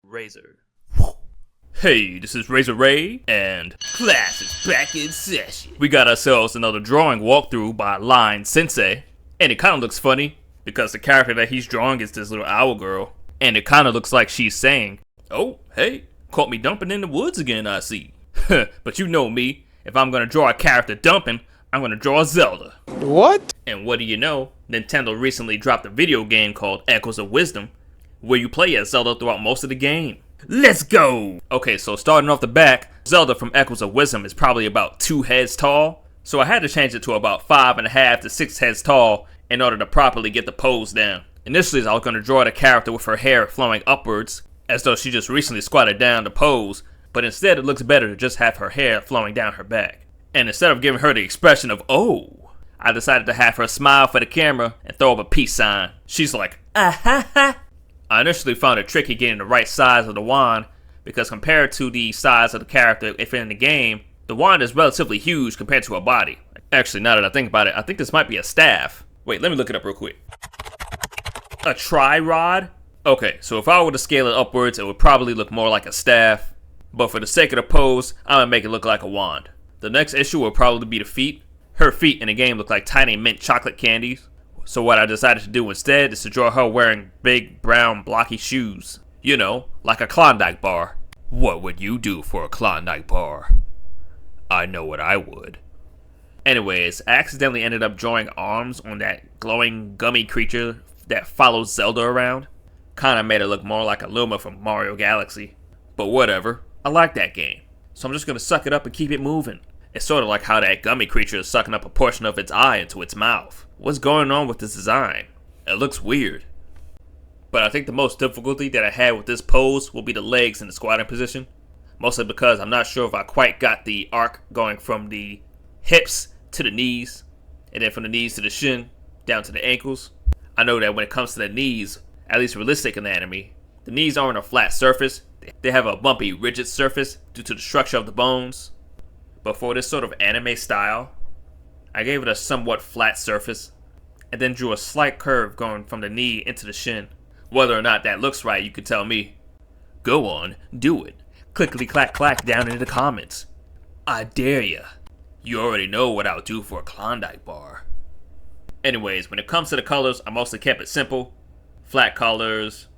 Rayzr. Hey, this is Rayzr Ray, and class is back in session. We got ourselves another drawing walkthrough by Line Sensei, and it kind of looks funny because the character that he's drawing is this little owl girl, and it kind of looks like she's saying, "Oh, hey, caught me dumping in the woods again, I see." But you know me, if I'm gonna draw a character dumping, I'm gonna draw a Zelda. What? And what do you know, Nintendo recently dropped a video game called Echoes of Wisdom, where you play as Zelda throughout most of the game. Let's go! Okay, so starting off the back, Zelda from Echoes of Wisdom is probably about 2 heads tall, so I had to change it to about 5.5 to 6 heads tall in order to properly get the pose down. Initially, I was going to draw the character with her hair flowing upwards, as though she just recently squatted down to pose, but instead it looks better to just have her hair flowing down her back. And instead of giving her the expression of, "Oh," I decided to have her smile for the camera and throw up a peace sign. She's like, "Ah ha ha." I initially found it tricky getting the right size of the wand, because compared to the size of the character if in the game, the wand is relatively huge compared to her body. Actually, now that I think about it, I think this might be a staff. Wait, let me look it up real quick. A tri-rod? Okay, so if I were to scale it upwards, it would probably look more like a staff, but for the sake of the pose, I'm gonna make it look like a wand. The next issue will probably be the feet. Her feet in the game look like tiny mint chocolate candies. So what I decided to do instead is to draw her wearing big, brown, blocky shoes. You know, like a Klondike bar. What would you do for a Klondike bar? I know what I would. Anyways, I accidentally ended up drawing arms on that glowing gummy creature that follows Zelda around. Kinda made it look more like a Luma from Mario Galaxy. But whatever, I like that game. So I'm just gonna suck it up and keep it moving. It's sort of like how that gummy creature is sucking up a portion of its eye into its mouth. What's going on with this design? It looks weird. But I think the most difficulty that I had with this pose will be the legs in the squatting position. Mostly because I'm not sure if I quite got the arc going from the hips to the knees, and then from the knees to the shin, down to the ankles. I know that when it comes to the knees, at least realistic anatomy, the knees aren't a flat surface. They have a bumpy, rigid surface due to the structure of the bones. But for this sort of anime style, I gave it a somewhat flat surface, and then drew a slight curve going from the knee into the shin. Whether or not that looks right, you can tell me. Go on, do it. Clickety clack clack down in the comments. I dare ya. You already know what I'll do for a Klondike bar. Anyways, when it comes to the colors, I mostly kept it simple. Flat colors.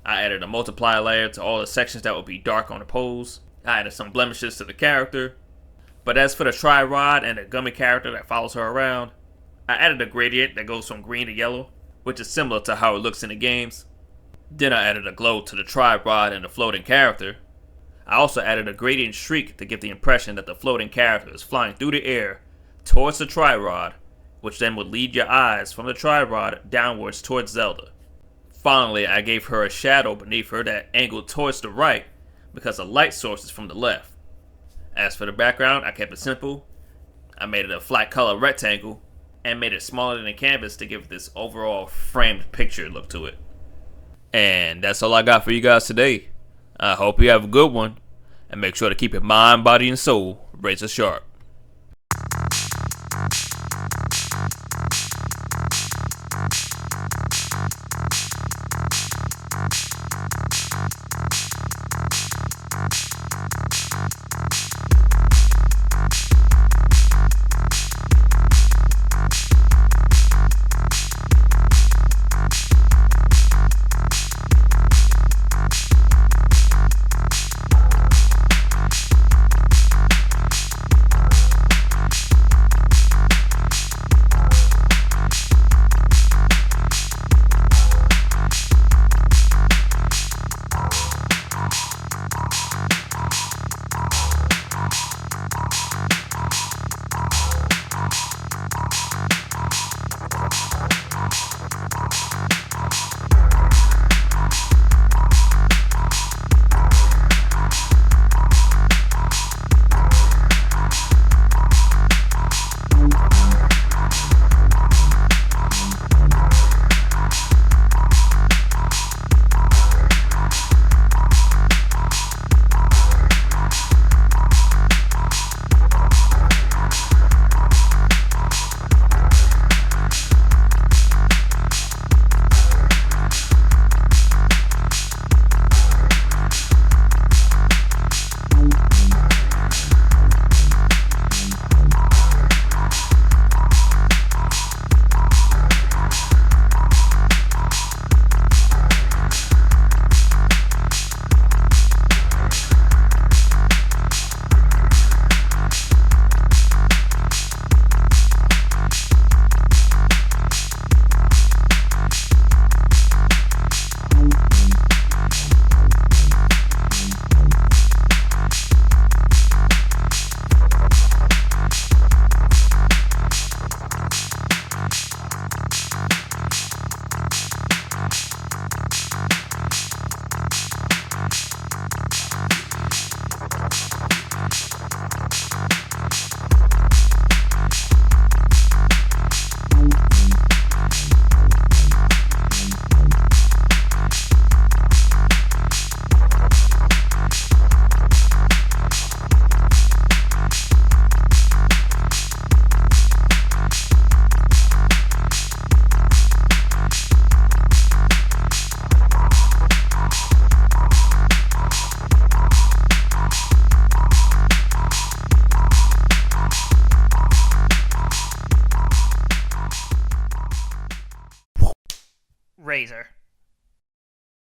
I added a multiplier layer to all the sections that would be dark on the pose. I added some blemishes to the character. But as for the tri-rod and the gummy character that follows her around, I added a gradient that goes from green to yellow, which is similar to how it looks in the games. Then I added a glow to the tri-rod and the floating character. I also added a gradient streak to give the impression that the floating character is flying through the air towards the tri-rod, which then would lead your eyes from the tri-rod downwards towards Zelda. Finally, I gave her a shadow beneath her that angled towards the right because the light source is from the left. As for the background, I kept it simple. I made it a flat color rectangle and made it smaller than the canvas to give this overall framed picture look to it. And that's all I got for you guys today. I hope you have a good one, and make sure to keep your mind, body, and soul razor sharp. Rayzr.